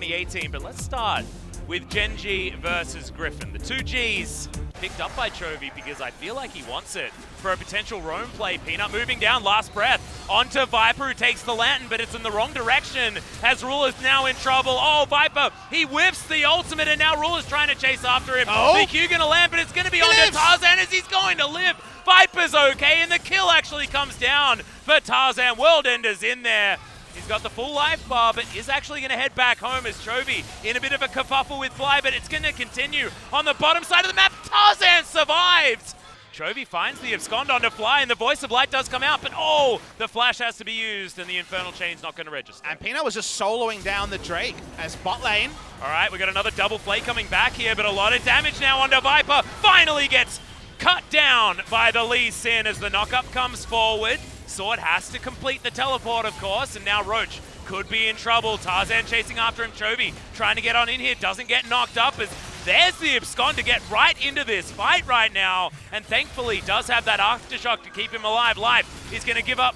2018, but let's start with Gen.G versus Griffin. The two Gs picked up by Chovy because I feel like he wants it for a potential roam play. Peanut moving down, last breath, onto Viper, who takes the lantern, but it's in the wrong direction as Ruler's now in trouble. Oh, Viper, he whiffs the ultimate, and now Ruler's trying to chase after him. Oh. The Q gonna land, but it's gonna be onto Tarzan as he's going to live. Viper's okay, and the kill actually comes down for Tarzan. World Ender's in there. He's got the full life bar, but is actually going to head back home as Chovy in a bit of a kerfuffle with Fly, but it's going to continue on the bottom side of the map. Tarzan survives! Chovy finds the abscond onto Fly, and the Voice of Light does come out, but oh, the flash has to be used, and the Infernal Chain's not going to register. And Peanut was just soloing down the Drake as bot lane. All right, we got another double play coming back here, but a lot of damage now onto Viper. Finally gets cut down by the Lee Sin as the knockup comes forward. Sword has to complete the teleport, of course, and now Roach could be in trouble. Tarzan chasing after him. Chovy trying to get on in here, doesn't get knocked up as there's the abscond to get right into this fight right now, and thankfully does have that aftershock to keep him alive. He's going to give up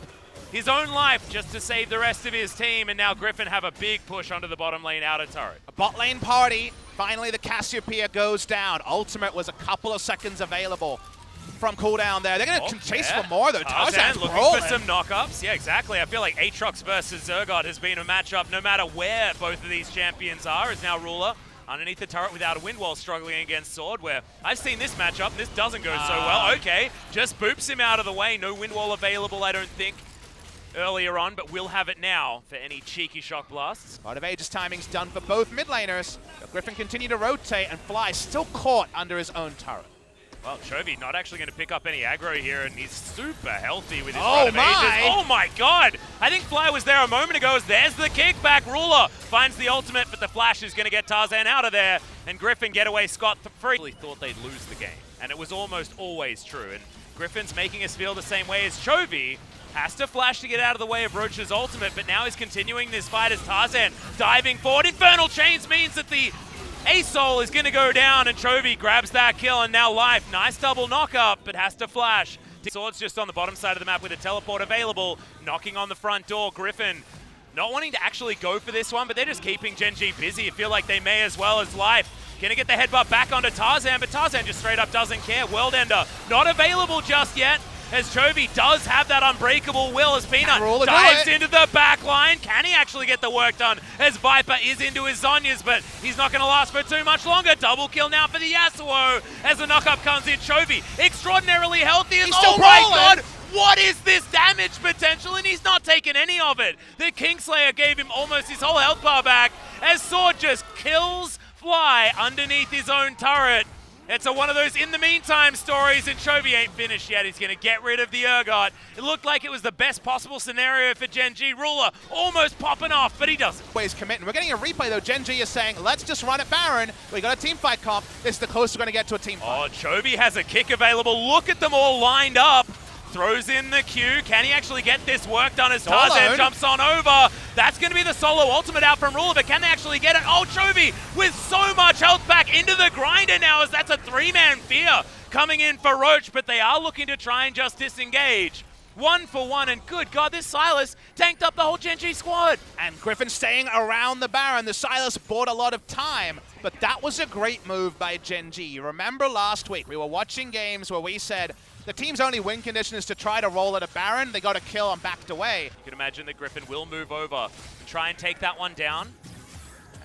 his own life just to save the rest of his team, and now Griffin have a big push onto the bottom lane outer turret. A bot lane party. Finally, the Cassiopeia goes down. Ultimate was a couple of seconds available from cooldown there. They're going to chase for more, though. Tarzan looking for some knockups. Yeah, exactly. I feel like Aatrox versus Zergod has been a matchup no matter where both of these champions are, as now Ruler underneath the turret without a wind wall struggling against Sword, where I've seen this matchup. This doesn't go so well. Okay, just boops him out of the way. No wind wall available, I don't think, earlier on, but we'll have it now for any cheeky shock blasts. Part of Aegis timing's done for both mid laners. But Griffin continue to rotate, and Fly still caught under his own turret. Well, Chovy not actually going to pick up any aggro here, and he's super healthy with his run of Aegis. Oh my god! I think Fly was there a moment ago as there's the kickback. Ruler finds the ultimate, but the flash is going to get Tarzan out of there, and Griffin get away scot-free. Really thought they'd lose the game, and it was almost always true. And Griffin's making us feel the same way as Chovy. Has to flash to get out of the way of Roach's ultimate, but now he's continuing this fight as Tarzan diving forward. Infernal Chains means that the A-Soul is going to go down, and Chovy grabs that kill, and now Life. Nice double knock-up, but has to flash. Sword's just on the bottom side of the map with a teleport available, knocking on the front door. Griffin not wanting to actually go for this one, but they're just keeping Gen.G busy. I feel like they may as well as Life. Gonna get the headbutt back onto Tarzan, but Tarzan just straight up doesn't care. World Ender not available just yet, as Chovy does have that unbreakable will as Peanut dives into the back line. Can he actually get the work done as Viper is into his Zhonya's, but he's not going to last for too much longer. Double kill now for the Yasuo as the knockup comes in. Chovy extraordinarily healthy. And oh my god! What is this damage potential? And he's not taking any of it. The Kingslayer gave him almost his whole health bar back as Sword just kills Fly underneath his own turret. It's one of those in the meantime stories, and Chovy ain't finished yet. He's going to get rid of the Urgot. It looked like it was the best possible scenario for Gen.G. Ruler almost popping off, but he doesn't. Ways committing. We're getting a replay though. Gen.G is saying, let's just run it Baron. We got a team fight comp. This is the closest we're going to get to a team fight. Oh, Chovy has a kick available. Look at them all lined up. Throws in the Q. Can he actually get this work done as Tarzan jumps on over? That's going to be the solo ultimate out from Ruler, but can they actually get it? Oh, Chovy with so much health back into the grinder now, as that's a three-man fear coming in for Roach, but they are looking to try and just disengage. 1-for-1, and good God, this Sylas tanked up the whole Gen.G squad. And Griffin staying around the Baron. The Sylas bought a lot of time, but that was a great move by Gen.G. You remember last week, we were watching games where we said the team's only win condition is to try to roll at a Baron. They got a kill and backed away. You can imagine that Griffin will move over, try and take that one down.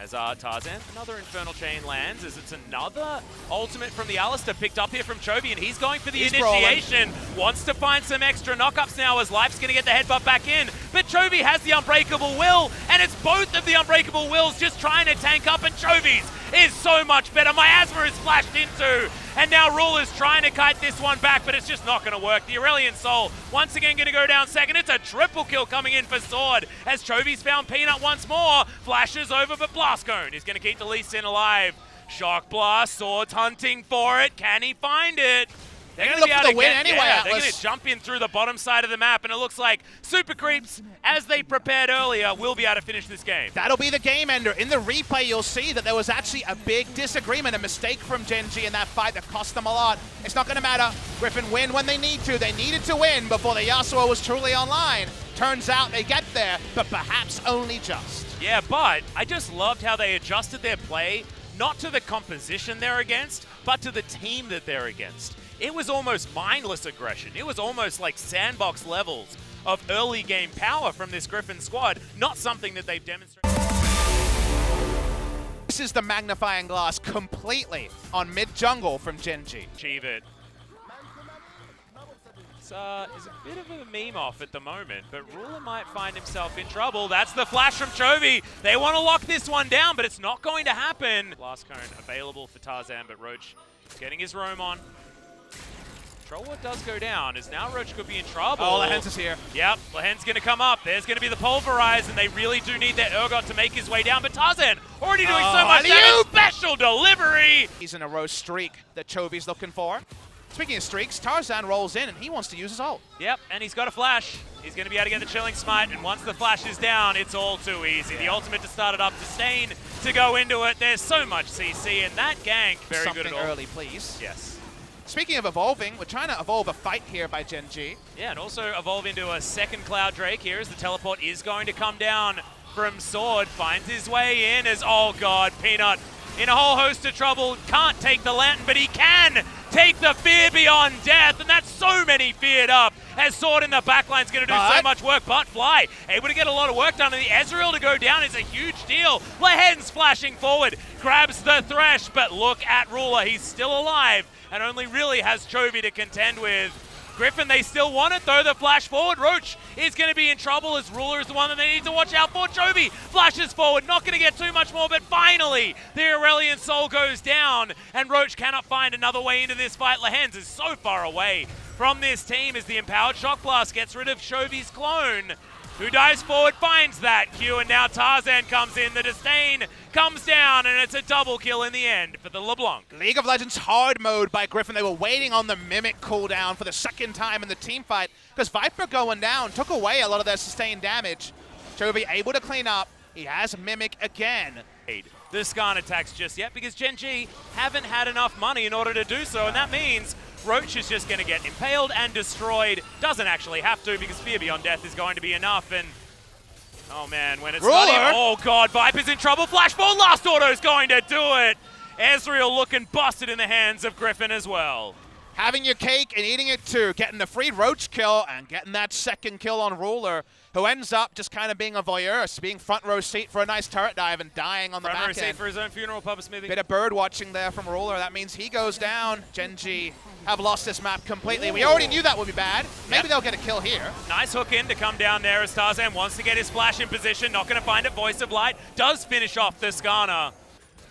As Tarzan, another Infernal Chain lands, as it's another ultimate from the Alistar picked up here from Chovy, and he's going for the initiation. Wants to find some extra knockups now as Life's going to get the headbutt back in. But Chovy has the Unbreakable Will, and it's both of the Unbreakable Wills just trying to tank up, and Chovy's is so much better. Miasma is flashed into, and now Ruler's trying to kite this one back, but it's just not going to work. The Aurelion Soul once again going to go down second. It's a triple kill coming in for Sword as Chovy's found Peanut once more. Flashes over, but Blast Cone is going to keep the Lee Sin alive. Shock Blast, Sword's hunting for it. Can he find it? They're going to be able to win anyway. Yeah, they're going to jump in through the bottom side of the map, and it looks like Super Creeps, as they prepared earlier, will be able to finish this game. That'll be the game ender. In the replay, you'll see that there was actually a big disagreement, a mistake from Gen.G in that fight that cost them a lot. It's not going to matter. Griffin win when they need to. They needed to win before the Yasuo was truly online. Turns out they get there, but perhaps only just. Yeah, but I just loved how they adjusted their play, not to the composition they're against, but to the team that they're against. It was almost mindless aggression. It was almost like sandbox levels of early game power from this Griffin squad, not something that they've demonstrated. This is the magnifying glass completely on mid-jungle from Gen.G. Achieve it. It's a bit of a meme off at the moment, but Ruler might find himself in trouble. That's the flash from Chovy. They want to lock this one down, but it's not going to happen. Last cone available for Tarzan, but Roach getting his roam on. What does go down is now Roach could be in trouble. Oh, Lehens is here. Yep, Lehens going to come up. There's going to be the pulverize, and they really do need their Urgot to make his way down. But Tarzan already doing so much damage. Special delivery. He's in a row streak that Chovy's looking for. Speaking of streaks, Tarzan rolls in, and he wants to use his ult. Yep, and he's got a flash. He's going to be able to get the Chilling Smite, and once the flash is down, it's all too easy. The ultimate to start it up, Disdain to go into it. There's so much CC, and that gank, very good at all. Something early, please. Yes. Speaking of evolving, we're trying to evolve a fight here by Gen.G. Yeah, and also evolve into a second Cloud Drake here as the teleport is going to come down from Sword. Finds his way in as, oh god, Peanut in a whole host of trouble. Can't take the Lantern, but he can take the Fear Beyond Death, and that's so many feared up as Sword in the backline is going to do so much work, but Fly able to get a lot of work done, and the Ezreal to go down is a huge deal. Lehens flashing forward, grabs the Thresh, but look at Ruler, he's still alive, and only really has Chovy to contend with. Griffin, they still want it though, the flash forward. Roach is going to be in trouble as Ruler is the one that they need to watch out for. Chovy flashes forward, not going to get too much more, but finally the Aurelion Soul goes down, and Roach cannot find another way into this fight. Lehens is so far away from this team as the Empowered Shock Blast gets rid of Chovy's clone, who dives forward, finds that Q, and now Tarzan comes in. The Disdain comes down, and it's a double kill in the end for the LeBlanc. League of Legends hard mode by Griffin. They were waiting on the Mimic cooldown for the second time in the team fight because Viper going down took away a lot of their sustained damage. Chovy able to clean up. He has Mimic again. The Skarn attacks just yet because Gen.G haven't had enough money in order to do so, and that means Roach is just going to get impaled and destroyed. Doesn't actually have to because Fear Beyond Death is going to be enough. And oh man, when it's not even, oh god, Viper's in trouble. Flashball, last auto is going to do it. Ezreal looking busted in the hands of Griffin as well. Having your cake and eating it too, getting the free Roach kill and getting that second kill on Ruler, who ends up just kind of being a voyeur, being front row seat for a nice turret dive and dying on the back end. Front row seat for his own funeral, Papa Smithy. Bit of bird watching there from Ruler. That means he goes down. Gen.G have lost this map completely. We already knew that would be bad. Maybe they'll get a kill here. Nice hook in to come down there as Tarzan wants to get his flash in position. Not going to find it. Voice of Light does finish off the Skarner.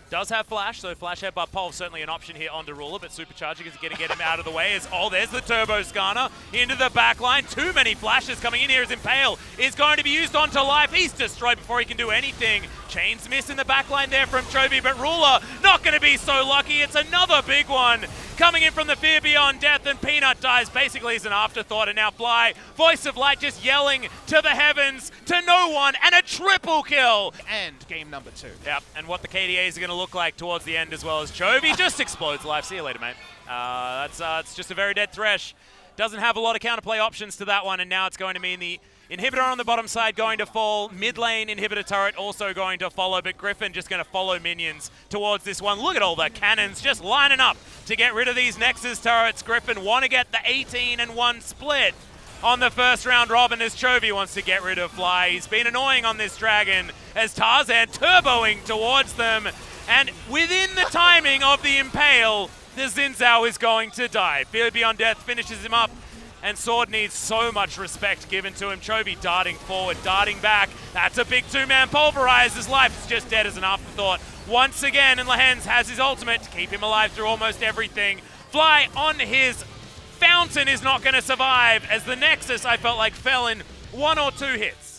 Does have flash, so flash headbutt pulse certainly an option here onto Ruler, but supercharging is going to get him out of the way as, oh, there's the turbo Skarner into the back line. Too many flashes coming in here as Impale is going to be used onto life. He's destroyed before he can do anything. Chains miss in the back line there from Chovy, but Ruler not going to be so lucky. It's another big one coming in from the Fear Beyond Death, and Peanut dies basically as an afterthought, and now Fly, Voice of Light just yelling to the heavens, to no one, and a triple kill. And game number 2. Yep, and what the KDAs are going to look like towards the end as well as Chovy just explodes life. See you later, mate. It's just a very dead Thresh. Doesn't have a lot of counterplay options to that one, and now it's going to mean the inhibitor on the bottom side going to fall. Mid lane inhibitor turret also going to follow, but Griffin just going to follow minions towards this one. Look at all the cannons just lining up to get rid of these Nexus turrets. Griffin want to get the 18-1 split on the first round robin as Chovy wants to get rid of Fly. He's been annoying on this dragon as Tarzan turboing towards them, and within the timing of the Impale, the Xin Zhao is going to die. Fear Beyond Death finishes him up, and Sword needs so much respect given to him. Chovy darting forward, darting back. That's a big two-man pulverize. His life is just dead as an afterthought once again, and Lehens has his ultimate to keep him alive through almost everything. Fly on his fountain is not going to survive as the Nexus, I felt like, fell in 1 or 2 hits.